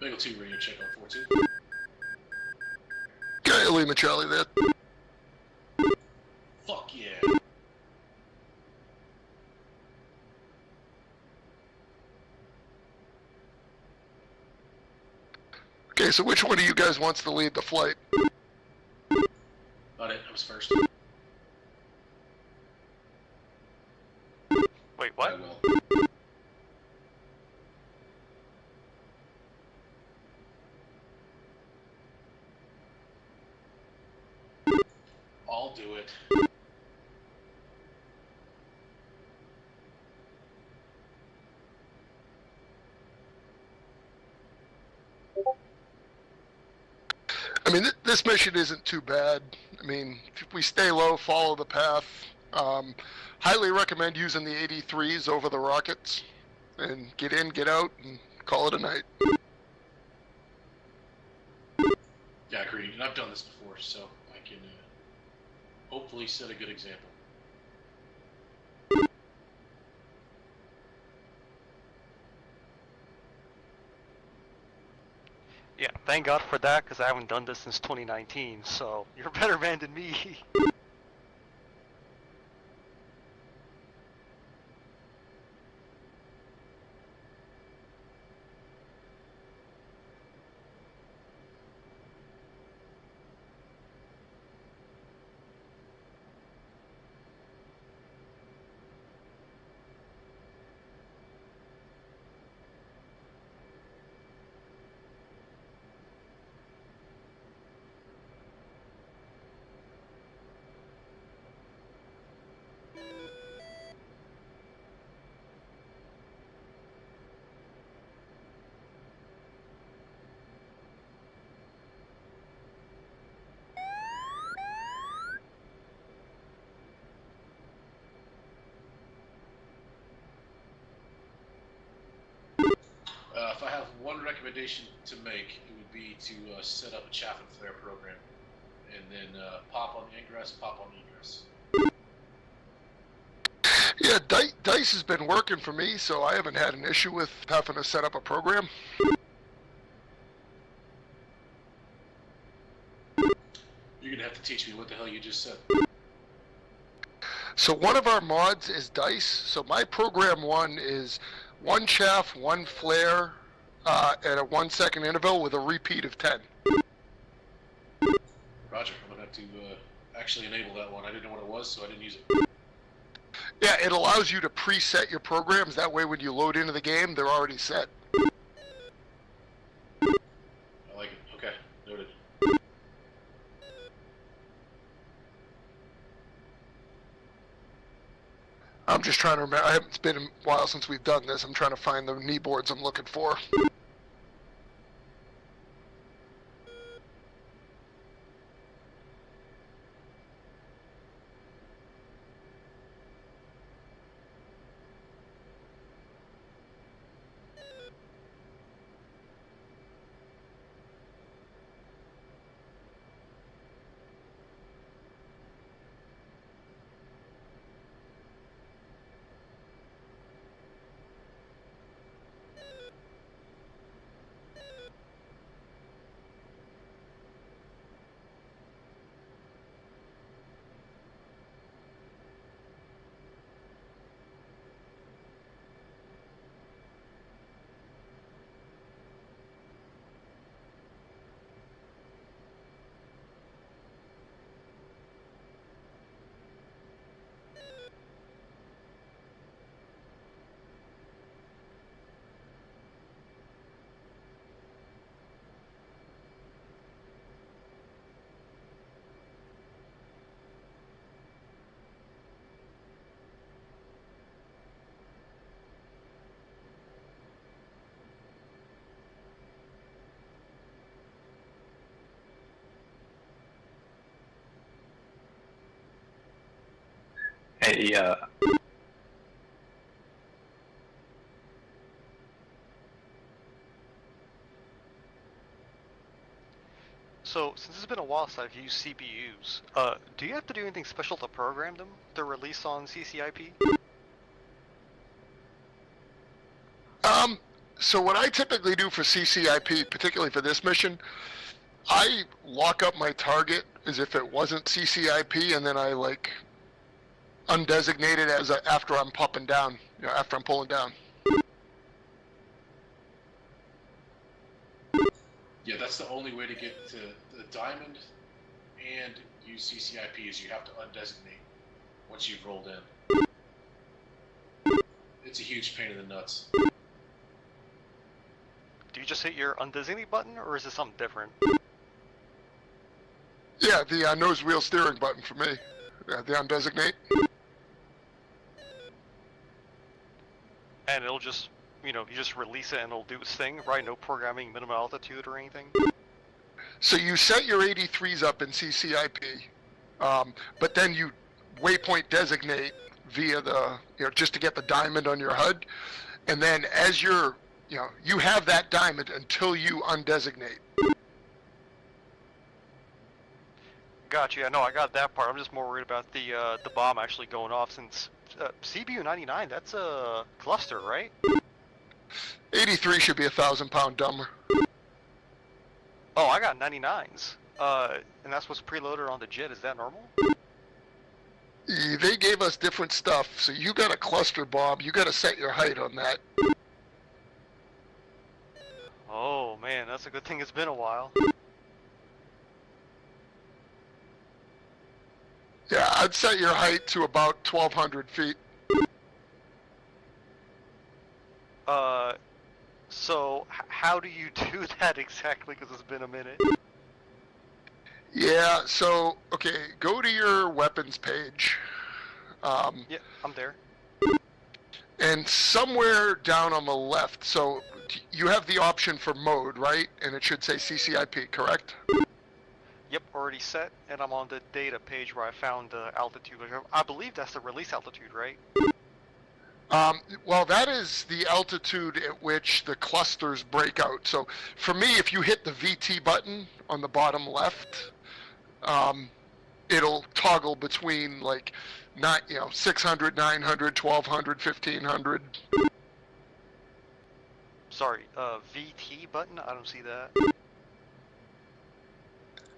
Eagle 2, radio check on 4-2. Okay, Lima Charlie there. Fuck yeah. Okay, so which one of you guys wants to lead the flight? Got it, I was first. Wait, what? I will. I'll do it. I mean, this mission isn't too bad. I mean, if we stay low, follow the path. Highly recommend using the 83s over the rockets. And get in, get out, and call it a night. Yeah, agreed. And I've done this before, so I can hopefully set a good example. Yeah, thank God for that, because I haven't done this since 2019, so you're a better man than me. If I have one recommendation to make, it would be to set up a chaff and flare program. And then pop on the ingress, pop on the egress. Yeah, DICE has been working for me, so I haven't had an issue with having to set up a program. You're going to have to teach me what the hell you just said. So one of our mods is DICE. So my program one is one chaff, one flare, at a 1 second interval with a repeat of 10. Roger, I'm going to have to actually enable that one. I didn't know what it was, so I didn't use it. Yeah, it allows you to preset your programs. That way when you load into the game, they're already set. I like it. Okay, noted. I'm just trying to remember. It's been a while since we've done this. I'm trying to find the knee boards I'm looking for. Hey, So, since it's been a while since I've used CPUs, do you have to do anything special to program them to release on CCIP? So what I typically do for CCIP, particularly for this mission, I lock up my target as if it wasn't CCIP, and then I like undesignated as after I'm popping down, after I'm pulling down. Yeah, that's the only way to get to the diamond and use CCIP is you have to undesignate once you've rolled in. It's a huge pain in the nuts. Do you just hit your undesignate button, or is it something different? Yeah, the nose wheel steering button for me. Yeah, the undesignate. And it'll just, you just release it and it'll do its thing, right? No programming minimum altitude or anything? So you set your 83s up in CCIP, but then you waypoint designate via the, just to get the diamond on your HUD. And then as you're, you have that diamond until you undesignate. Gotcha. Yeah, no, I got that part. I'm just more worried about the bomb actually going off since CBU 99. That's a cluster, right? 83 should be 1,000-pound dumber. Oh, I got 99s. And that's what's preloaded on the JIT. Is that normal? They gave us different stuff, so you got a cluster bomb. You got to set your height on that. Oh man, that's a good thing it's been a while. Yeah, I'd set your height to about 1,200 feet. So how do you do that exactly? Because it's been a minute. Yeah, so, okay, go to your weapons page. Yeah, I'm there. And somewhere down on the left, so you have the option for mode, right? And it should say CCIP, correct? Yep, already set, and I'm on the data page where I found the altitude. I believe that's the release altitude, right? Well, that is the altitude at which the clusters break out. So for me, if you hit the VT button on the bottom left, it'll toggle between like, 600, 900, 1,200, 1,500. Sorry, VT button? I don't see that.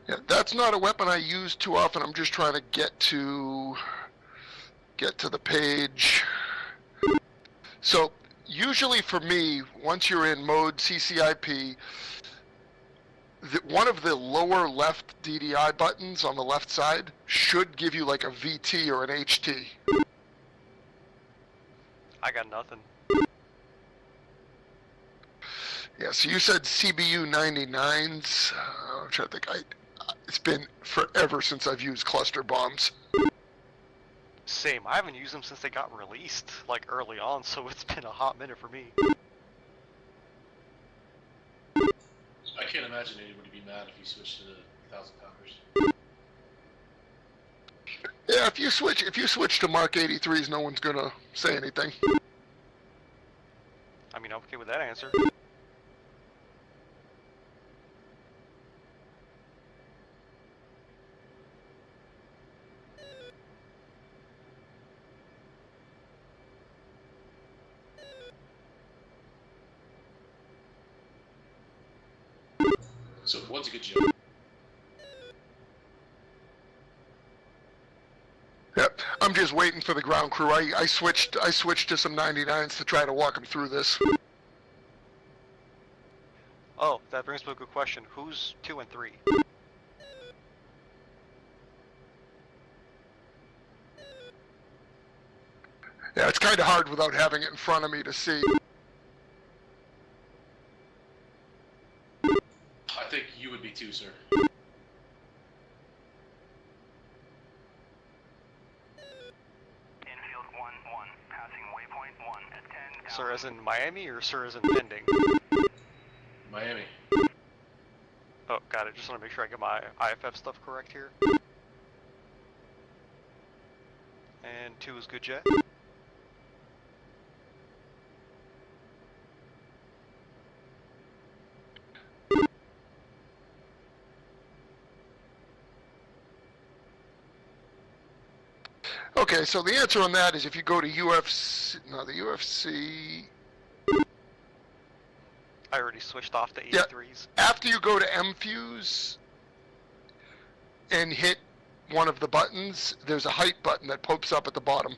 Yeah, that's not a weapon I use too often. I'm just trying to get to the page. So usually for me, once you're in mode CCIP, one of the lower left DDI buttons on the left side should give you like a VT or an HT. I got nothing. Yeah, so you said CBU 99s. I'm trying to think. It's been forever since I've used cluster bombs. Same. I haven't used them since they got released, like early on, so it's been a hot minute for me. I can't imagine anyone would be mad if you switched to the 1,000-pounders. Yeah, if you switch to Mark 83s, no one's gonna say anything. I mean, I'm okay with that answer. So one's a good job. Yep, I'm just waiting for the ground crew. I switched to some 99s to try to walk them through this. Oh, that brings me to a good question. Who's 2 and 3? Yeah, it's kind of hard without having it in front of me to see. I think you would be too, sir. Infield 1-1, passing waypoint 1 at 10. Sir as in Miami or sir as in pending? Miami. Oh, got it. Just want to make sure I get my IFF stuff correct here. And 2 is good jet. Okay, so the answer on that is if you go to UFC, no, the UFC, I already switched off the Yeah. 83s. After you go to MFuse and hit one of the buttons, there's a height button that pops up at the bottom.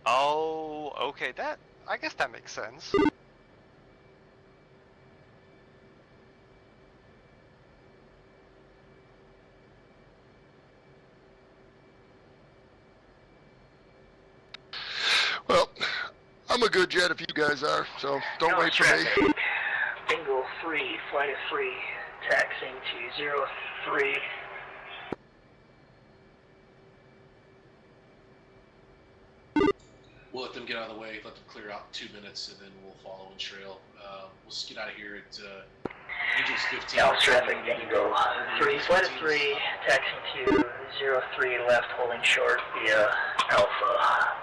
Oh, okay. I guess that makes sense. Well, I'm a good jet if you guys are, so don't wait for me. Bingo 3, flight of 3, taxiing to 03. We'll let them get out of the way, let them clear out 2 minutes, and then we'll follow and trail. We'll just get out of here at Angels 15. Dallas traffic, Bingo 3, flight of 3, taxiing to 03 left, holding short via Alpha.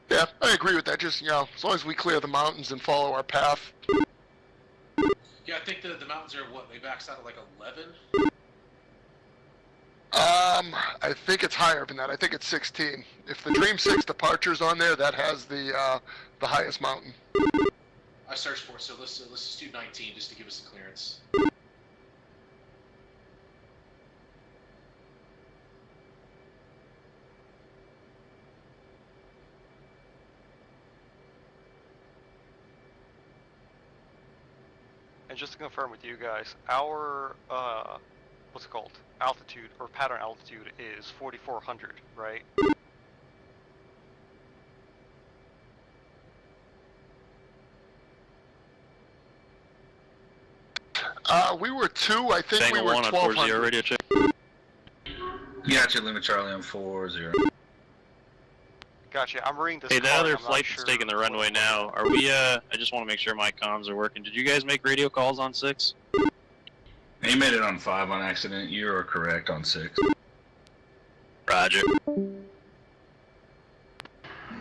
Yeah, I agree with that. Just, as long as we clear the mountains and follow our path. Yeah, I think the mountains are what? They max out at like 11? I think it's higher than that. I think it's 16. If the Dream 6 departure's on there, that has the highest mountain. I searched for it, so let's just do 19 just to give us the clearance. And just to confirm with you guys, our what's it called? Altitude or pattern altitude is 4,400, right? We were 2. I think we Tango were 1 on 40 1,200. radio check. Gotcha, Lima Charlie on 40. Gotcha. I'm reading this. Hey, that card, other I'm not flight sure that's taking the runway what- now, are we, I just want to make sure my comms are working. Did you guys make radio calls on 6? He made it on 5 on accident. You are correct on 6. Roger.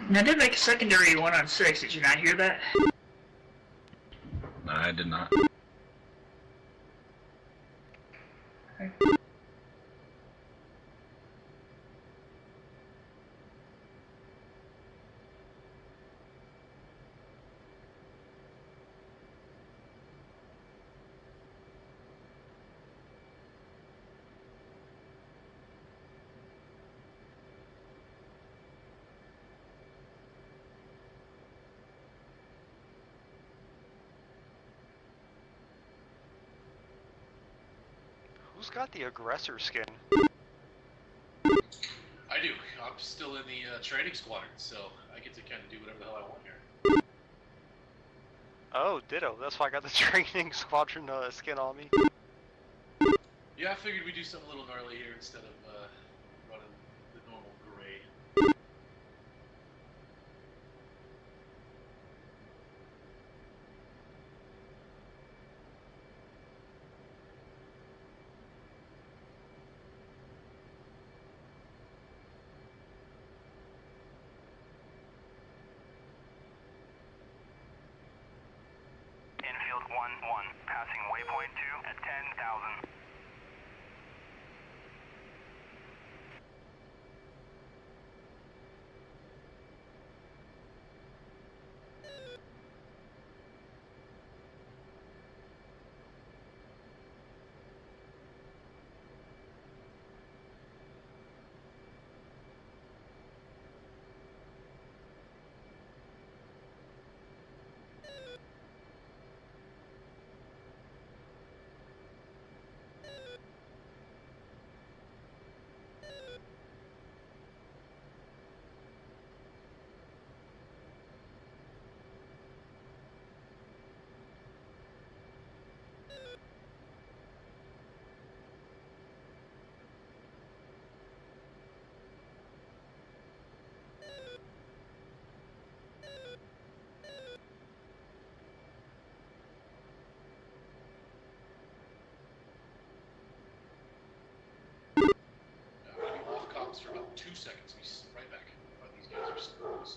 Now, I did make a secondary one on 6. Did you not hear that? No, I did not. Who's got the aggressor skin? I do. I'm still in the training squadron, so I get to kind of do whatever the hell I want here. Oh, ditto. That's why I got the training squadron skin on me. Yeah, I figured we'd do something a little gnarly here instead of running the normal gray. Infield 1-1, passing waypoint 2 at 10,000. I'm going to be off comms for about 2 seconds. Be right back. These guys are so close.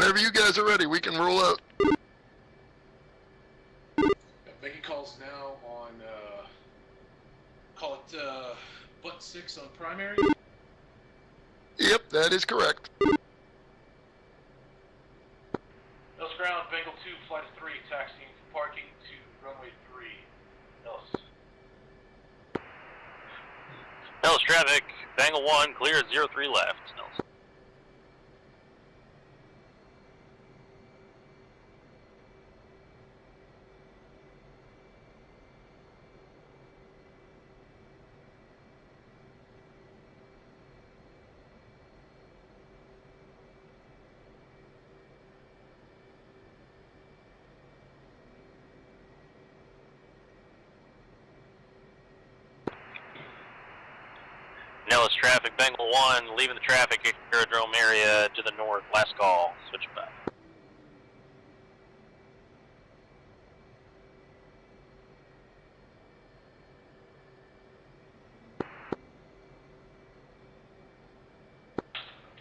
Whenever you guys are ready, we can roll out. Making calls now on, call it, butt 6 on primary. Yep, that is correct. Nellis ground, Bengal 2, flight of 3, taxiing for parking to runway 3. Nellis. Nellis traffic, Bengal 1, clear at 03 left. Nellis. Nellis traffic, Bengal 1, leaving the traffic aerodrome area to the north. Last call. Switch back.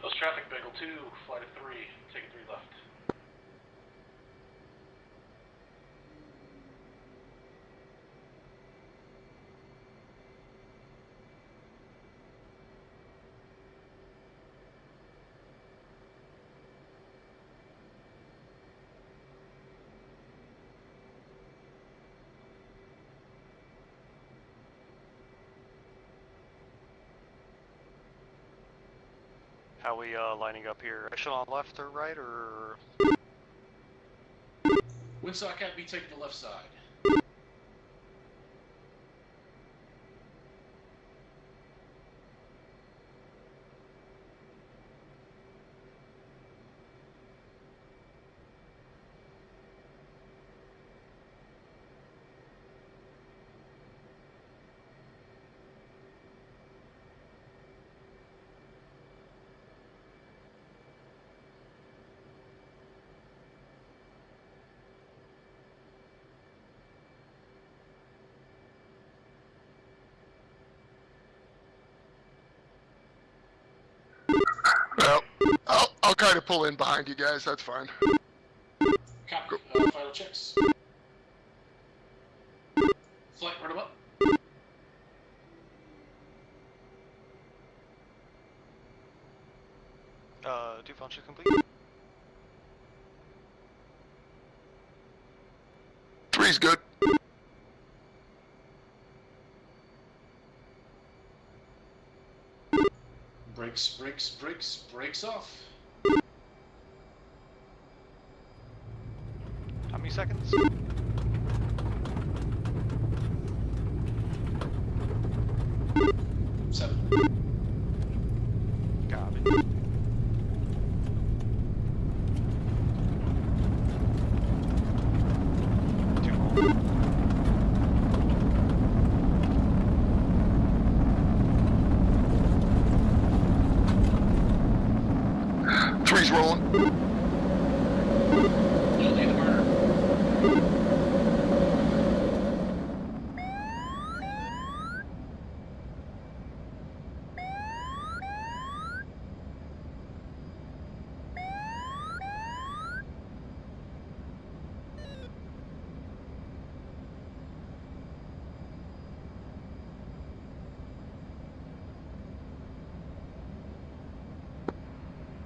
Nellis traffic, Bengal 2, flight of 3, ticket 3 left. How we lining up here? Echelon left or right, or? Windsock can't be taken to left side. Well, I'll kind of pull in behind you guys. That's fine. Copy. Final checks. Flight, run them up. Do function complete? 3's good. Brakes off. How many seconds? 7. Got it. Two more. Three's rolling. You'll lead the burner.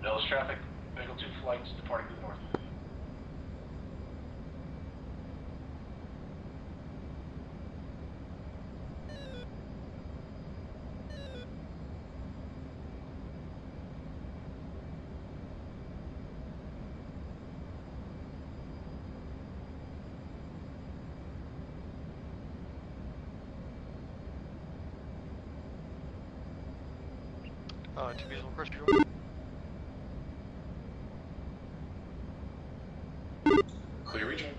Nellis traffic, Bengal 2 flights departing to the north. Two visual pressure joint. Clear rejoin.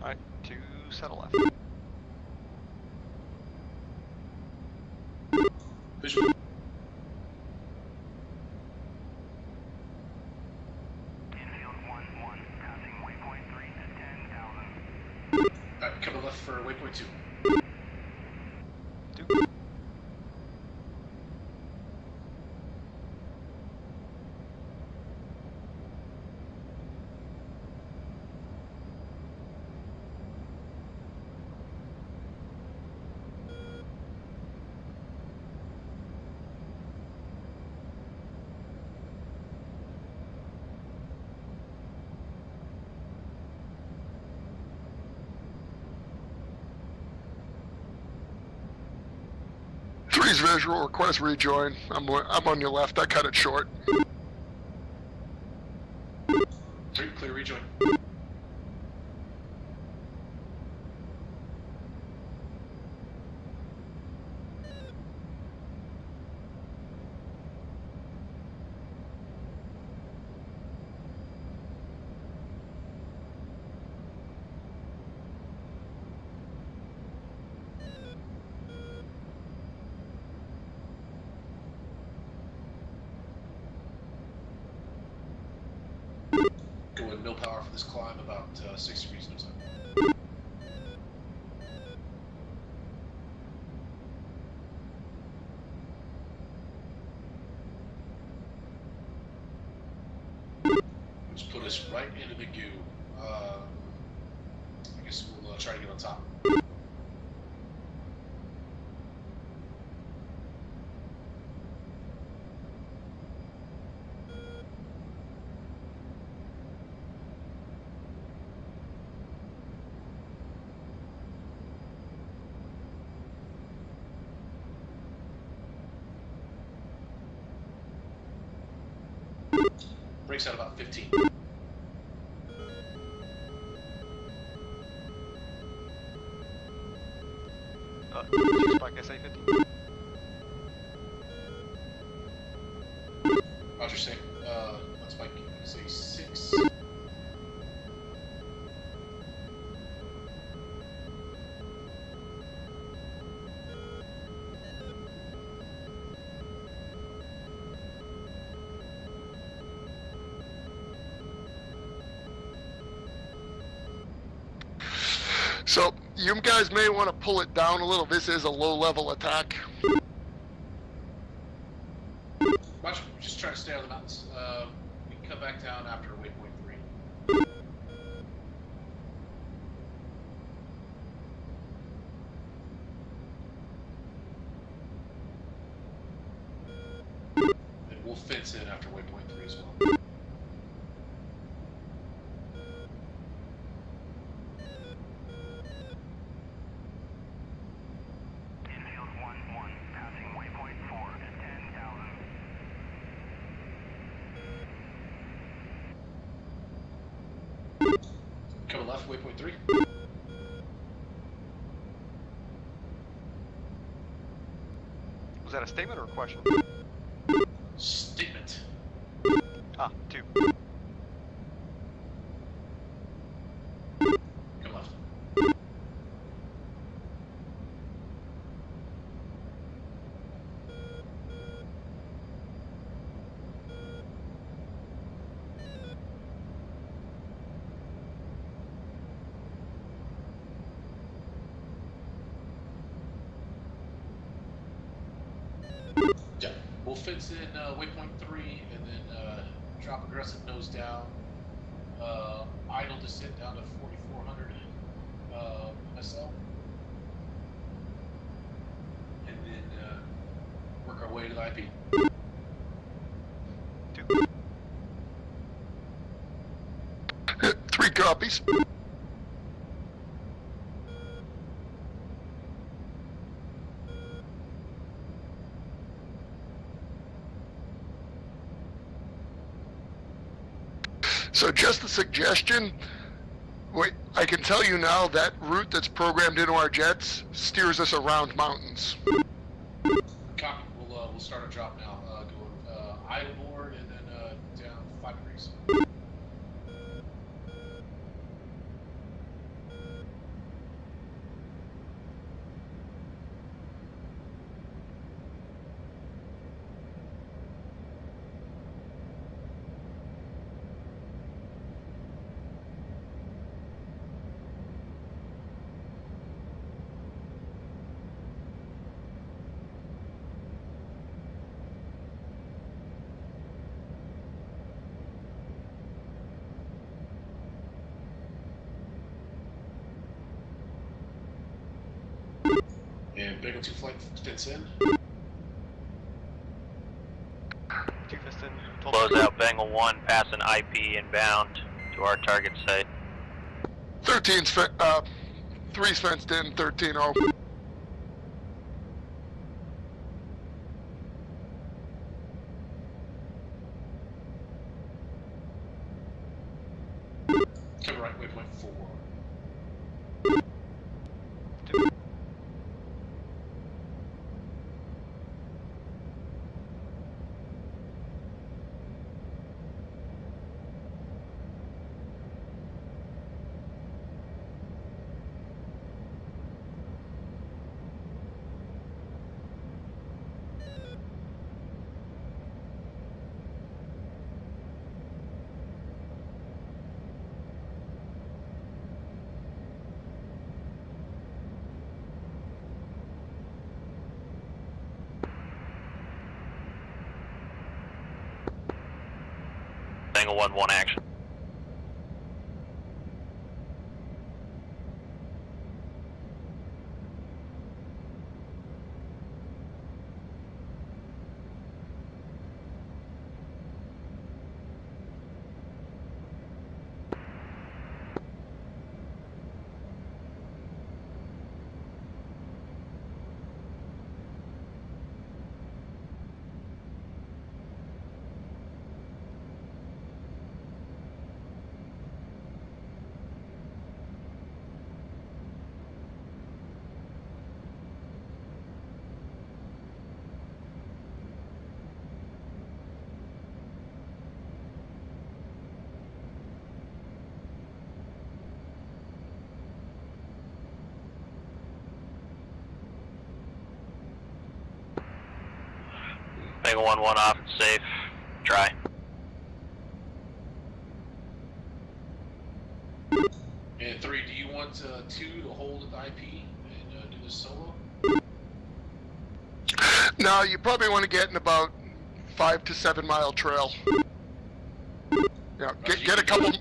Alright, to settle left. Visual. Infield 1-1, passing waypoint 3 at 10,000. Alright, coming left for waypoint 2. Two. Three's visual, request rejoin. I'm on your left. I cut it short. 3, clear rejoin. Going no power for this climb, about 6 degrees nose up. Which put us right into the goo. I guess we'll try to get on top. Breaks out about 15. Spike SA-50. Roger, same. Let's spike, say 6. So you guys may want to pull it down a little. This is a low-level attack. Roger, just try to stay on the mountains. We can come back down after waypoint 3. And we'll fence in after waypoint 3 as well. Infield 1-1, passing waypoint 4 at 10,000. Coming left, waypoint 3. Was that a statement or a question? Statement. Ah, 2. Come left. Yeah, we'll fence in waypoint 3 and then drop aggressive nose down. Idle descent down to 4,400 MSL. And then work our way to the IP. 2. 3 copies. So just a suggestion, wait, I can tell you now that route that's programmed into our jets steers us around mountains. Copy. We'll start our drop now. Going idle board and then down 5 degrees. And Bengal 2 flight fits in. 2 fits in. Close out Bengal 1, passing IP inbound to our target site. 3's fenced in, 13-0. Cover right, waypoint 4. Bengal 1-1 action. Bengal 1-1 off and safe. Try. And 3, do you want 2 to hold at the IP and do this solo? No, you probably want to get in about 5 to 7 mile trail. Yeah, get a couple.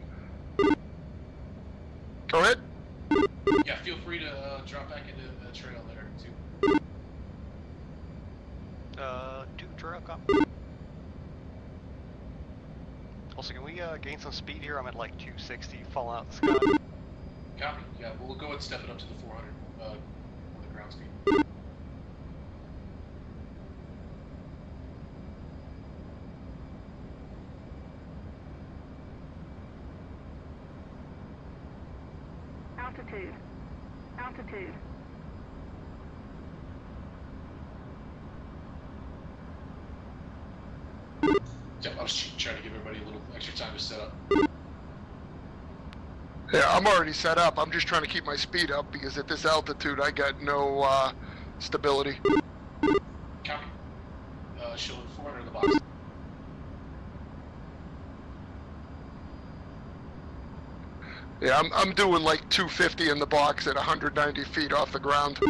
Go ahead. Yeah, feel free to drop back into the trail there too. 2 trail cop. Also, can we gain some speed here? I'm at like 260, falling out the sky. Copy. Yeah, we'll go ahead and step it up to the 400 on the ground speed. Altitude. Altitude. Yeah, I was trying to give everybody a little extra time to set up. Yeah, I'm already set up. I'm just trying to keep my speed up because at this altitude I got no stability. Copy. Showing 400 in the box. Yeah, I'm doing like 250 in the box at 190 feet off the ground.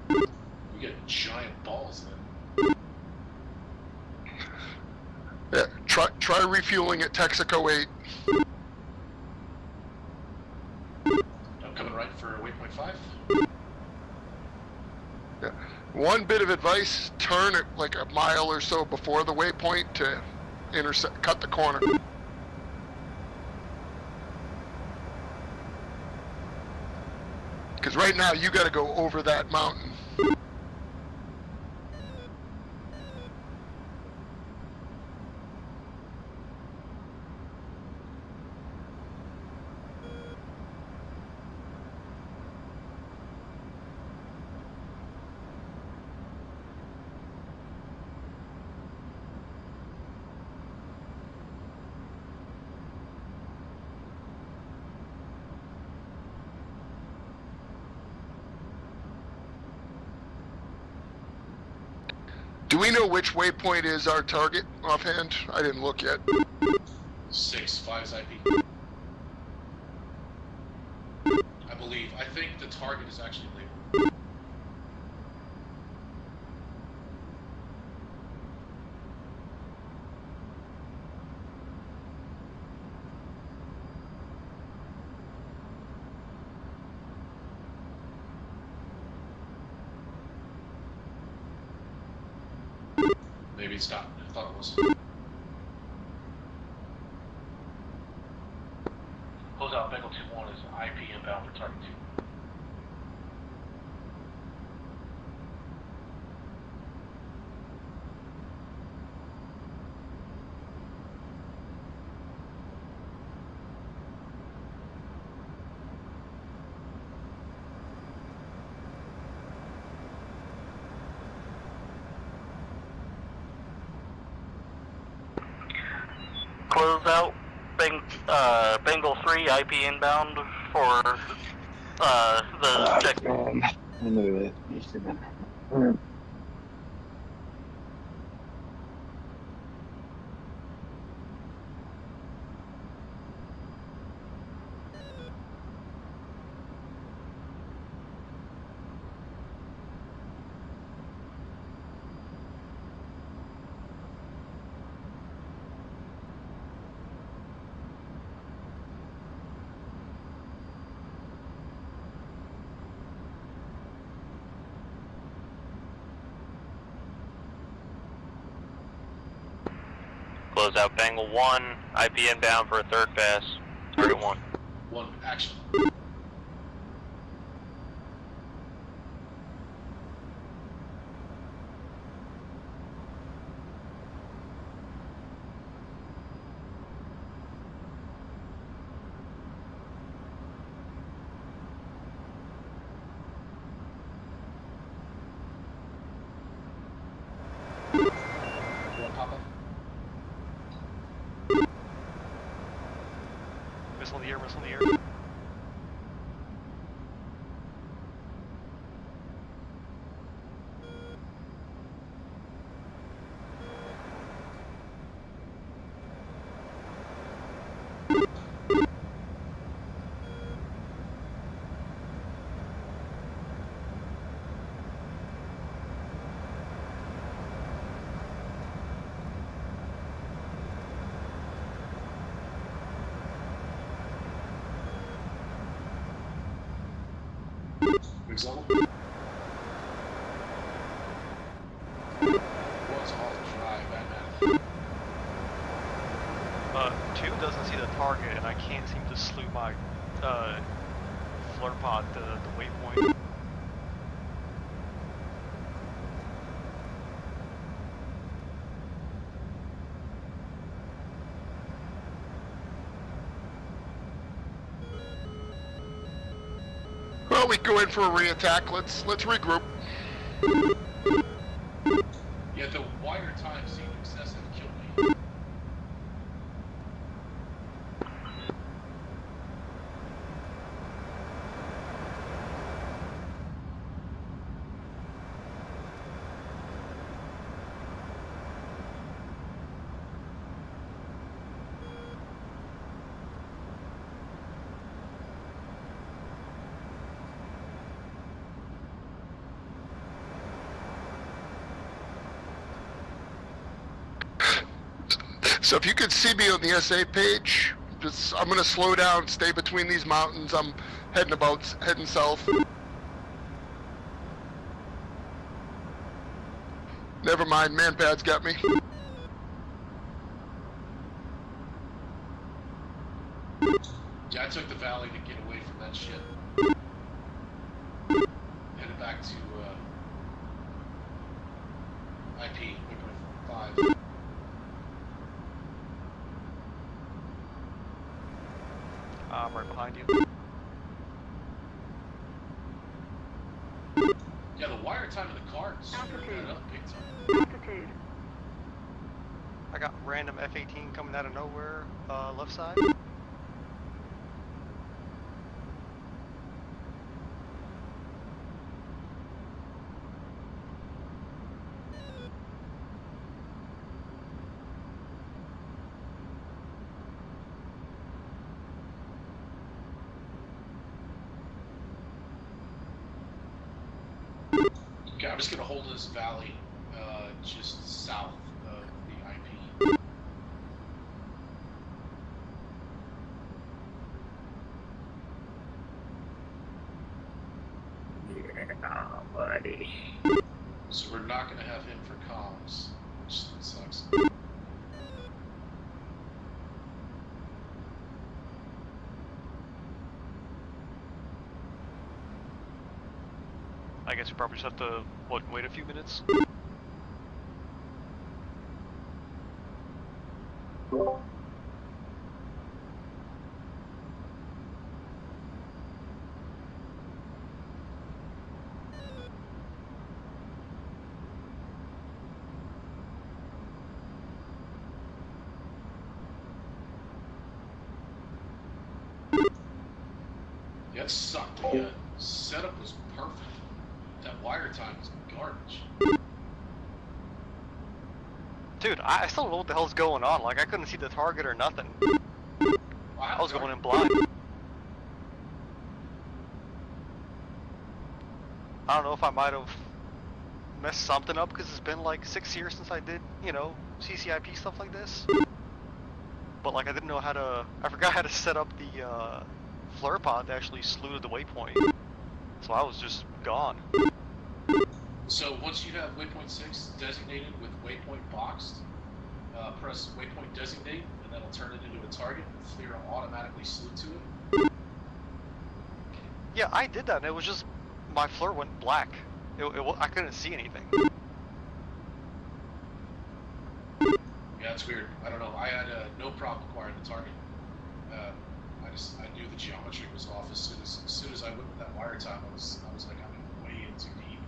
We get giant balls then. Yeah, try refueling at Texaco 8. I'm coming right for waypoint 5. Yeah. One bit of advice, turn it like a mile or so before the waypoint to cut the corner. Because right now you got to go over that mountain. Do we know which waypoint is our target offhand? I didn't look yet. 6, 5's IP. I believe. I think the target is actually labeled. maybe it's not. I thought it was. Close out Bengal 2-1 is IP inbound for target 2. Close out Bengal 3 IP inbound for the check. Close out Bengal 1, IP inbound for a third pass. Target 1. 1 action. Pop up. Missile in the air, missile in the air. Example. What's all drive, Batman? 2 doesn't see the target, and I can't seem to slew my flirt pod the waypoint. Well, we go in for a re-attack. Let's regroup. Yeah, the wider time seemed excessive. Killed me. So if you could see me on the SA page, I'm gonna slow down, stay between these mountains. I'm heading south. Never mind, manpad's got me. Yeah, I took the valley to get away from that shit. Headed back to IP 5. I'm right behind you. Yeah, the wire time in the car screwed that up big time. Altitude. I got random F-18 coming out of nowhere, left side. Okay, I'm just gonna hold this valley just south of the IP. Yeah, buddy. So we're not gonna have him for comms. which sucks. I guess we probably just have to, what, wait a few minutes? That sucked. The setup was perfect. That wire time was garbage. Dude, I still don't know what the hell's going on. Like, I couldn't see the target or nothing. I was going in blind. I don't know if I might have messed something up because it's been like 6 years since I did, you know, CCIP stuff like this. But like I didn't know how to, I forgot how to set up the flare pod to actually slew to the waypoint. So I was just gone. So once you have waypoint 6 designated with waypoint boxed, press waypoint designate, and that'll turn it into a target, and FLIR will automatically slew to it. Yeah, I did that, and it was just, my flare went black. I couldn't see anything. Yeah, it's weird. I don't know. I had no problem acquiring the target. I knew the geometry was off as soon as I went with that wire time. I was like, I'm way in too deep.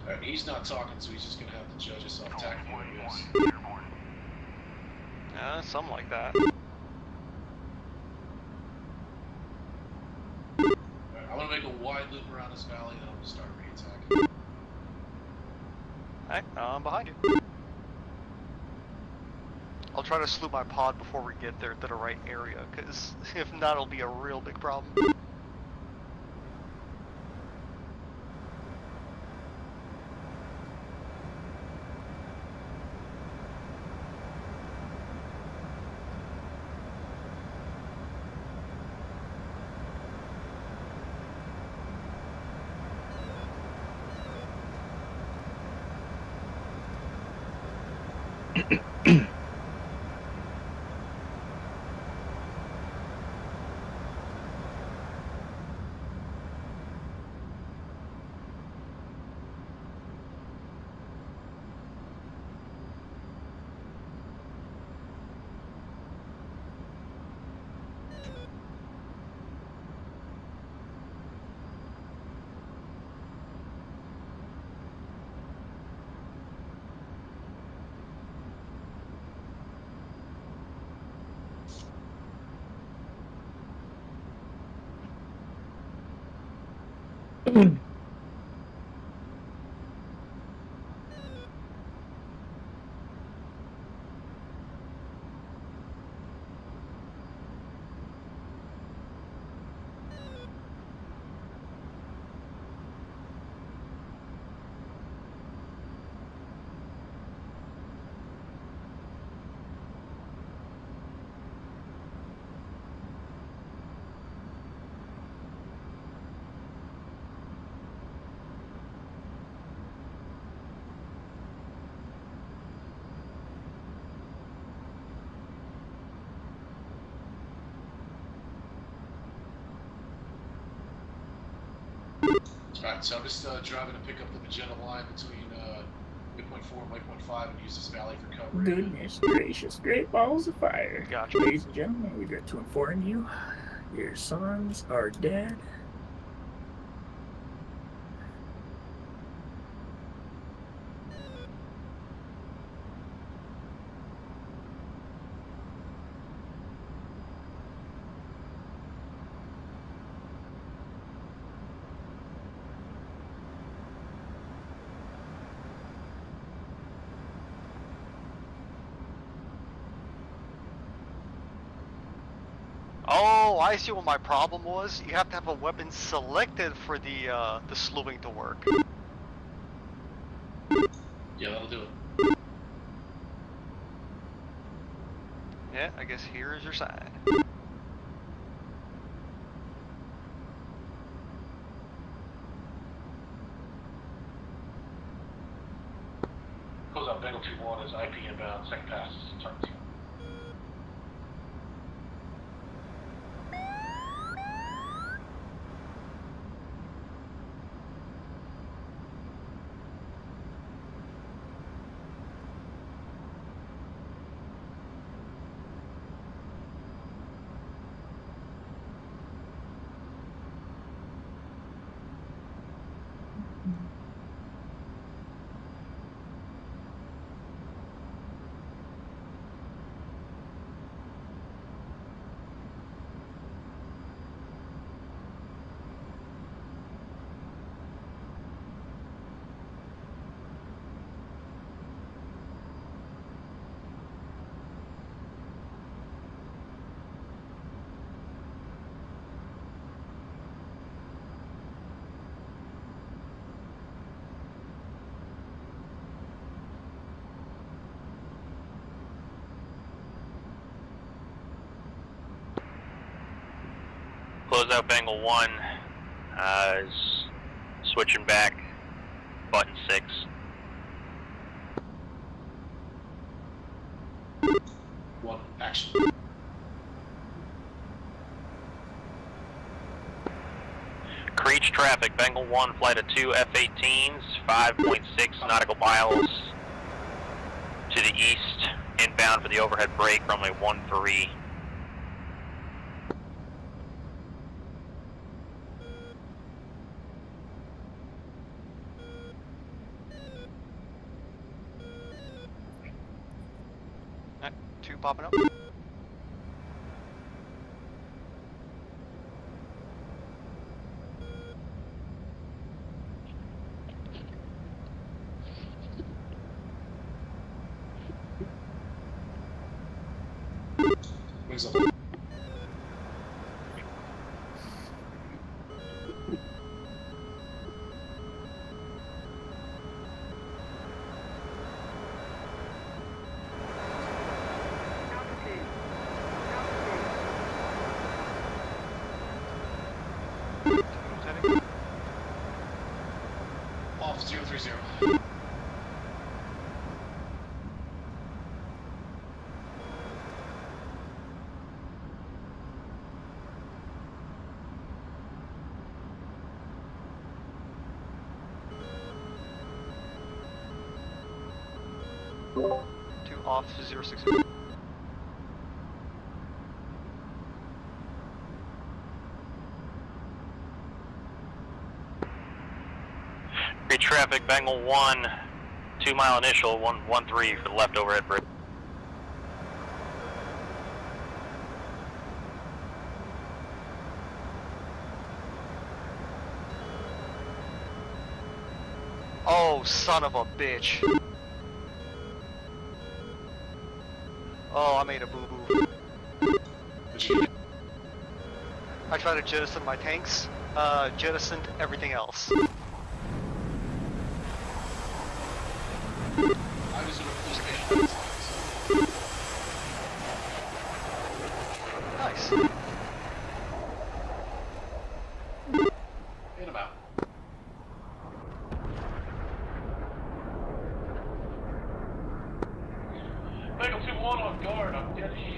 Alright, he's not talking, so he's just gonna have to judge us off tack view, I guess. Something like that. Alright, I'm gonna make a wide loop around this valley, then I'm gonna start re-attacking. Alright, I'm behind you. I'll try to slew my pod before we get there to the right area, because if not, it'll be a real big problem. Alright, so I'm just driving to pick up the magenta line between waypoint 4 and waypoint 5 and use this valley for cover. Goodness gracious, great balls of fire. Gotcha. Ladies and gentlemen, we got to inform you, your sons are dead. Oh, I see what my problem was. You have to have a weapon selected for the slewing to work. Yeah, that'll do it. Yeah, I guess here's your sign. Close out Bengal 2-1 is IP inbound, second pass, turn 2. Close out Bengal 1. Is switching back. Button 6. One, action. Creech traffic, Bengal 1, flight of 2 F-18s, 5.6 nautical miles to the east, inbound for the overhead break, runway 13. Alright, 2 popping up. Wings up. Altitude. Setting. Off 030. Two off 060. Creech traffic, Bengal 1, 2 mile initial, 113 for the left overhead break. Oh, son of a bitch. Oh, I made a boo-boo. I tried to jettison my tanks, jettisoned everything else. I was doing full station. Nice. In about. Bengal 2-1 on guard, I'm dead as shit.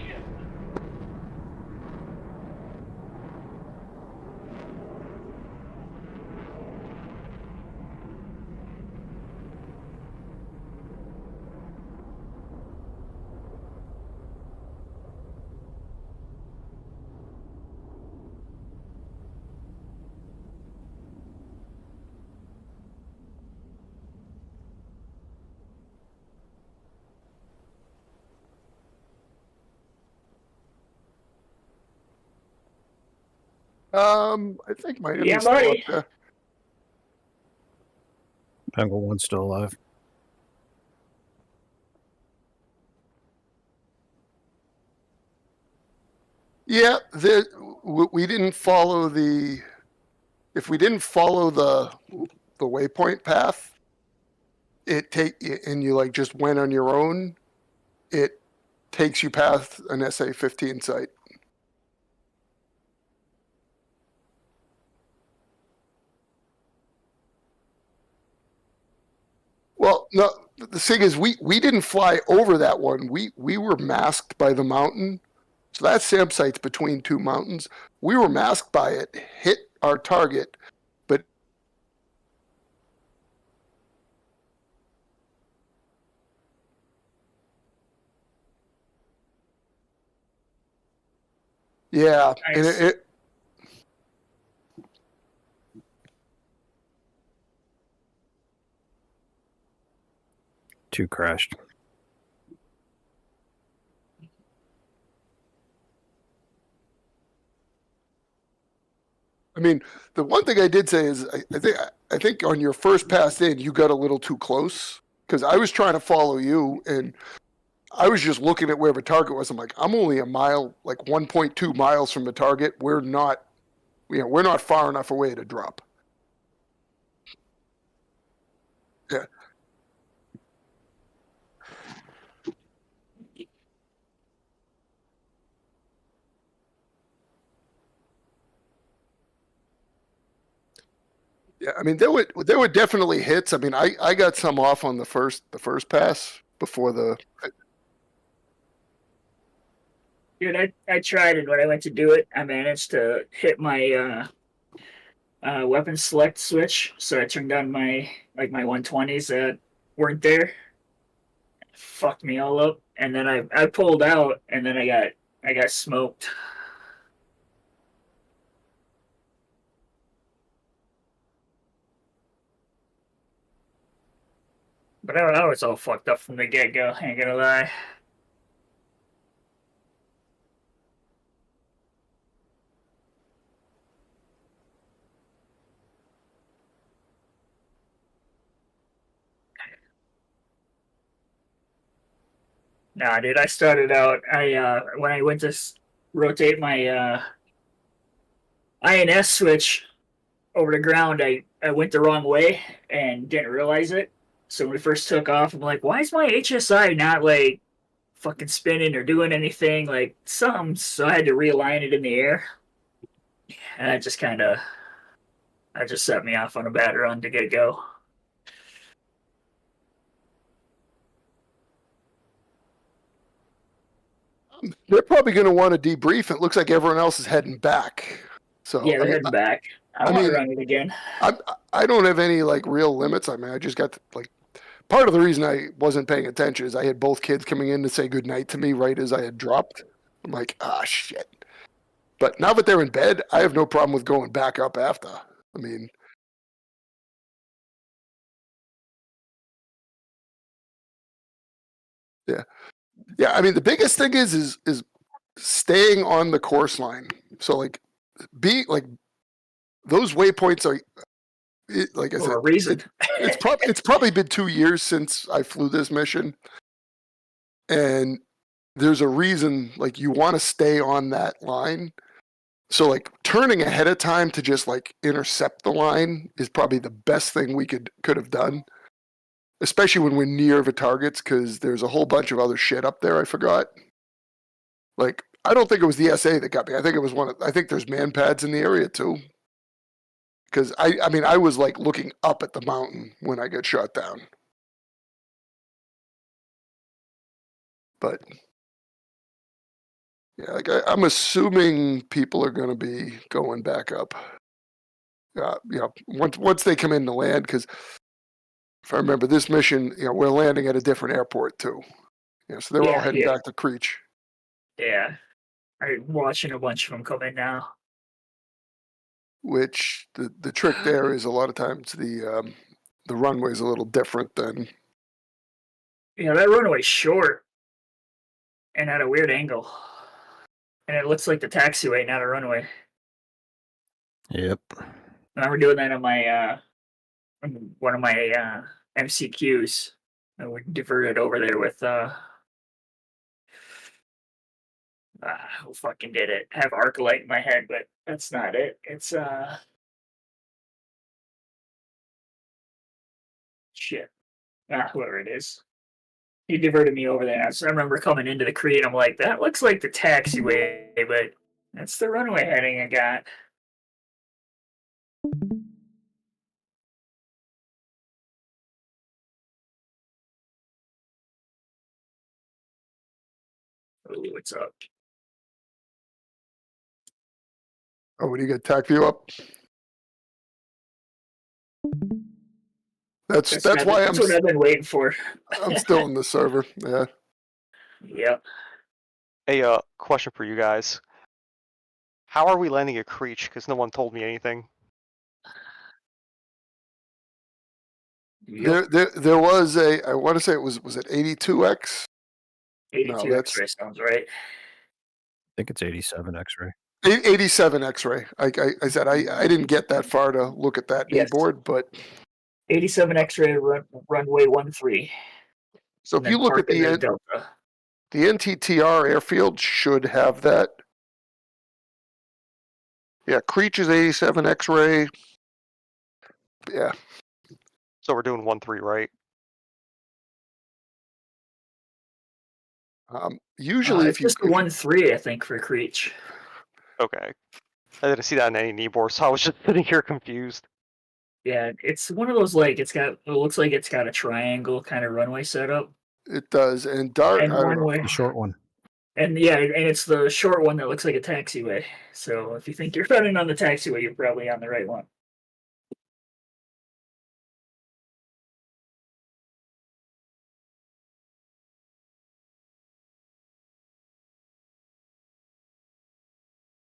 I think my enemy's Yeah, still up buddy. there. Bengal 1's still alive. Yeah, we didn't follow the. If we didn't follow the waypoint path, and you like just went on your own, it takes you past an SA-15 site. Well, no, the thing is, we didn't fly over that one. We were masked by the mountain. So that SAM site's between two mountains. We were masked by it, hit our target, but yeah, and Nice. Two crashed. I mean, the one thing I did say is I think on your first pass in, you got a little too close because I was trying to follow you and I was just looking at where the target was. I'm like, I'm only a mile, like 1.2 miles from the target. We're not far enough away to drop. Yeah. Yeah, I mean there were definitely hits. I mean I got some off on the first pass before the. Dude, I tried it when I went to do it. I managed to hit my weapon select switch, so I turned on my 120s that weren't there. Fucked me all up, and then I pulled out, and then I got smoked. But I was all fucked up from the get go. Ain't gonna lie. Nah, dude, I started out. When I went to rotate my INS switch over the ground, I went the wrong way and didn't realize it. So when we first took off, I'm like, why is my HSI not like fucking spinning or doing anything like some? So I had to realign it in the air, and that just set me off on a bad run to get go. They're probably going to want to debrief. It looks like everyone else is heading back. So Yeah, they're heading back. I want to run it again. I don't have any like real limits. I mean, I just got to, like, part of the reason I wasn't paying attention is I had both kids coming in to say goodnight to me right as I had dropped. I'm like, shit. But now that they're in bed, I have no problem with going back up after. I mean, yeah. Yeah, I mean the biggest thing is staying on the course line. So like those waypoints are like I For said, a reason. it's probably been 2 years since I flew this mission, and there's a reason. Like you want to stay on that line. So like turning ahead of time to just like intercept the line is probably the best thing we could have done, especially when we're near the targets because there's a whole bunch of other shit up there I forgot. Like I don't think it was the SA that got me. I think it was I think there's man pads in the area too. Because I mean I was like looking up at the mountain when I got shot down. But yeah, like I'm assuming people are going to be going back up. Once they come in to land, because if I remember this mission, we're landing at a different airport too. So they're all heading back to Creech. Yeah, I'm watching a bunch of them come in now. Which the trick there is a lot of times the runway is a little different than. Yeah, that runway's short and at a weird angle, and it looks like the taxiway, not a runway. Yep. And I were doing that on my one of my MCQs. And we diverted over there with Who fucking did it? I have Arclight in my head, but that's not it. It's shit. Whoever it is. He diverted me over there. So I remember coming into the creek, I'm like, that looks like the taxiway, but that's the runway heading I got. Oh, what's up? Oh, what do you get? TAC view up? That's why That's what I've been waiting for. I'm still in the server. Yeah. Yep. Hey, question for you guys. How are we landing at Creech? Because no one told me anything. Yep. There was I want to say it was it 82X? 82 No, X-ray sounds right. I think it's 87 X-ray. 87 X-ray. I said I didn't get that far to look at that knee Yes. board, but 87 X-ray runway 13. so if you look at the Delta. The NTTR airfield should have that. Yeah, Creech is 87 X-ray. Yeah. So we're doing 1-3, right? Usually, It's if you just the 1-3, I think, for Creech. Okay. I didn't see that in any knee bore, so I was just sitting here confused. Yeah, it's one of those like it looks like it's got a triangle kind of runway setup. It does, and Dart. And I don't know. one way. The short one. And yeah, and it's the short one that looks like a taxiway. So if you think you're running on the taxiway, you're probably on the right one.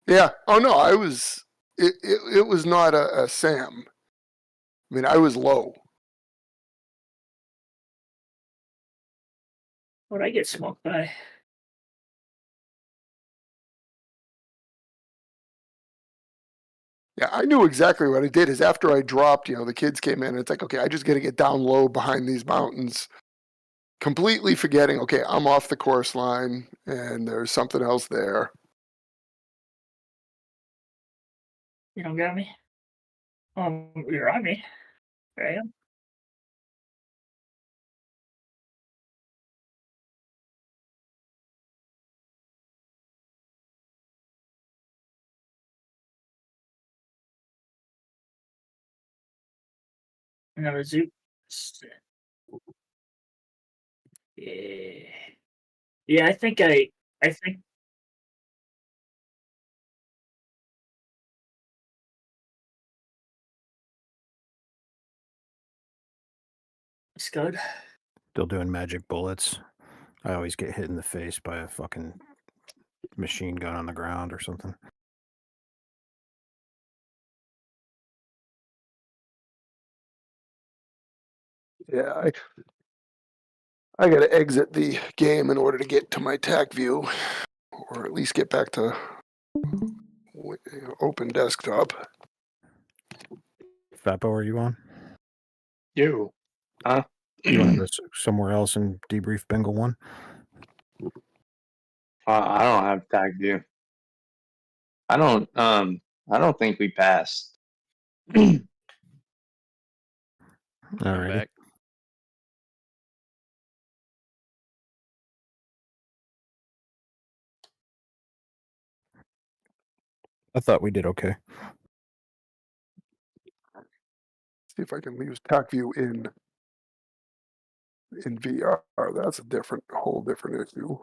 Yeah. Oh no, I was. It was not a SAM. I mean, I was low. What'd I get smoked by? Yeah, I knew exactly what I did. Is after I dropped, the kids came in, and it's like, okay, I just got to get down low behind these mountains, completely forgetting, okay, I'm off the course line, and there's something else there. You don't got me? You're on me. There I am. Another zoot. Yeah. Yeah, I think it's good. Still doing magic bullets. I always get hit in the face by a fucking machine gun on the ground or something. Yeah, I got to exit the game in order to get to my TAC view, or at least get back to open desktop. Fapo, are you on? You. Huh? You want to go somewhere else and debrief Bengal 1? I don't have tag view. I don't think we passed. All right. I thought we did okay. See if I can use TAC view in VR. That's a whole different issue.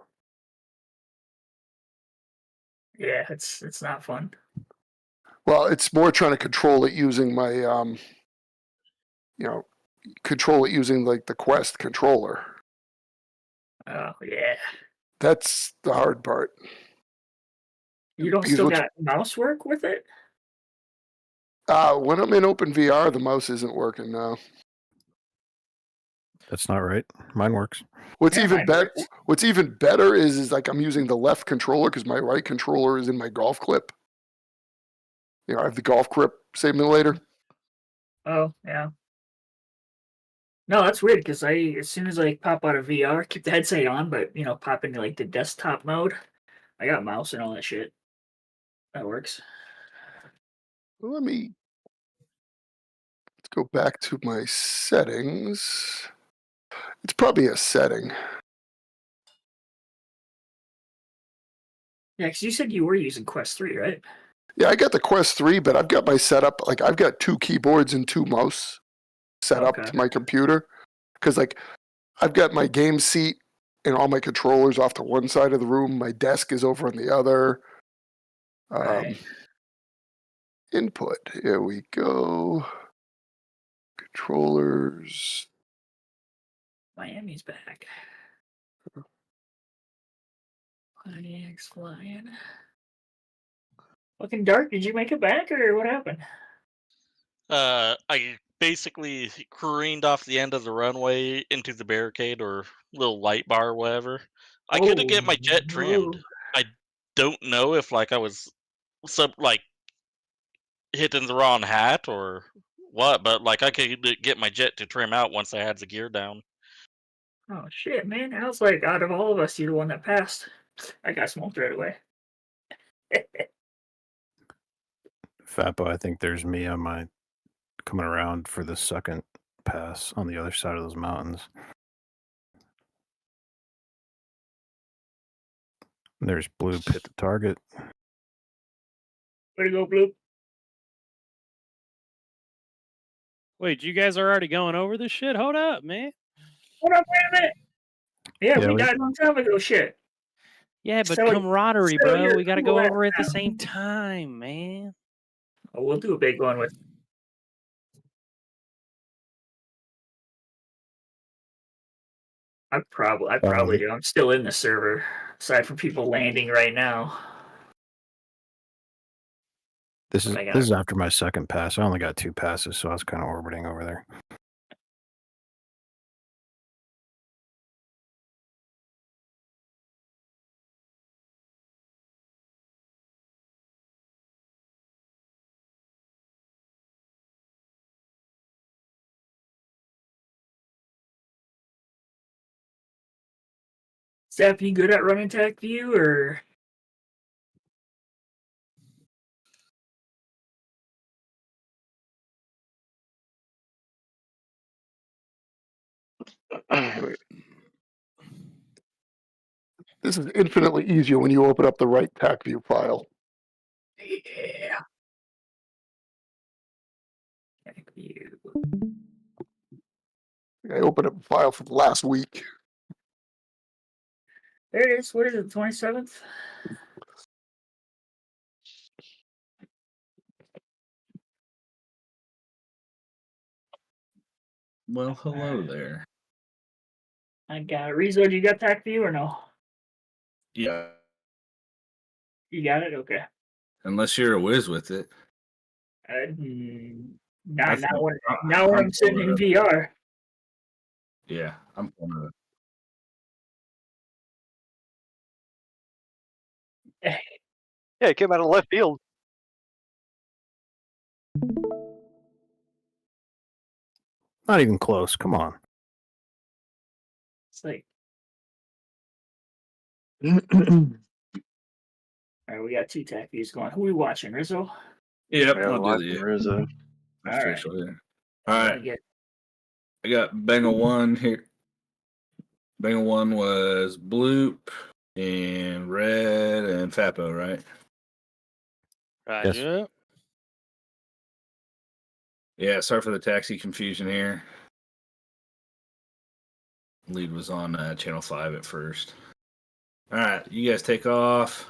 Yeah, it's not fun. Well, it's more trying to control it using my control it using like the Quest controller. Oh yeah. That's the hard part. You don't still got mouse work with it? When I'm in open VR, the mouse isn't working now. That's not right. Mine works. What's even better is like I'm using the left controller because my right controller is in my golf clip. I have the golf grip simulator. Oh yeah. No, that's weird because as soon as I pop out of VR, keep the headset on, but pop into like the desktop mode, I got mouse and all that shit. That works. Let's go back to my settings. It's probably a setting. Yeah, because you said you were using Quest 3, right? Yeah, I got the Quest 3, but I've got my setup, like I've got 2 keyboards and 2 mouse set up to my computer. Because like I've got my game seat and all my controllers off to one side of the room. My desk is over on the other. Right. Input. Here we go. Controllers. Miami's back. Pontiac's flying. Looking dark. Did you make it back, or what happened? I basically careened off the end of the runway into the barricade or little light bar or whatever. I couldn't get my jet trimmed. I don't know if like I was hitting the wrong hat or what, but like I could get my jet to trim out once I had the gear down. Oh shit, man! I was like, out of all of us, you're the one that passed. I got smoked right away. Fatbo, I think there's me on my coming around for the second pass on the other side of those mountains. There's Blue hit the target. Way to go, Blue. Wait, you guys are already going over this shit? Hold up, man. Hold up, wait a minute. Yeah, Yeah, we we- died a long time ago. Shit. Yeah, but So- camaraderie, so bro. you're We got to cool go at over it at the that. same time, man. Oh, we'll do a big one with. I probably do. I'm still in the server, aside from people landing right now. This is I got this is after my second pass. I only got 2 passes, so I was kind of orbiting over there. Zap, you good at running tech view, or? This is infinitely easier when you open up the right TAC view file. Yeah. Tech view. I opened up a file from last week. There it is. What is it? 27th. Well, hello there. I got it. Rezo, do you got tech view or no? Yeah. You got it. Okay. Unless you're a whiz with it. Not when I'm sitting in VR. Yeah, I'm pulling it up. Yeah, it came out of left field. Not even close. Come on. It's like. All right, we got 2 tech views going. Who are we watching, Rizzo? Yep, Yeah, I'll do watching the Rizzo. official. All All right. I got Bengal 1 here. Bengal 1 was Bloop and Red and Fapo, right? Roger. Yeah, sorry for the taxi confusion here. Lead was on channel 5 at first. All right, you guys take off.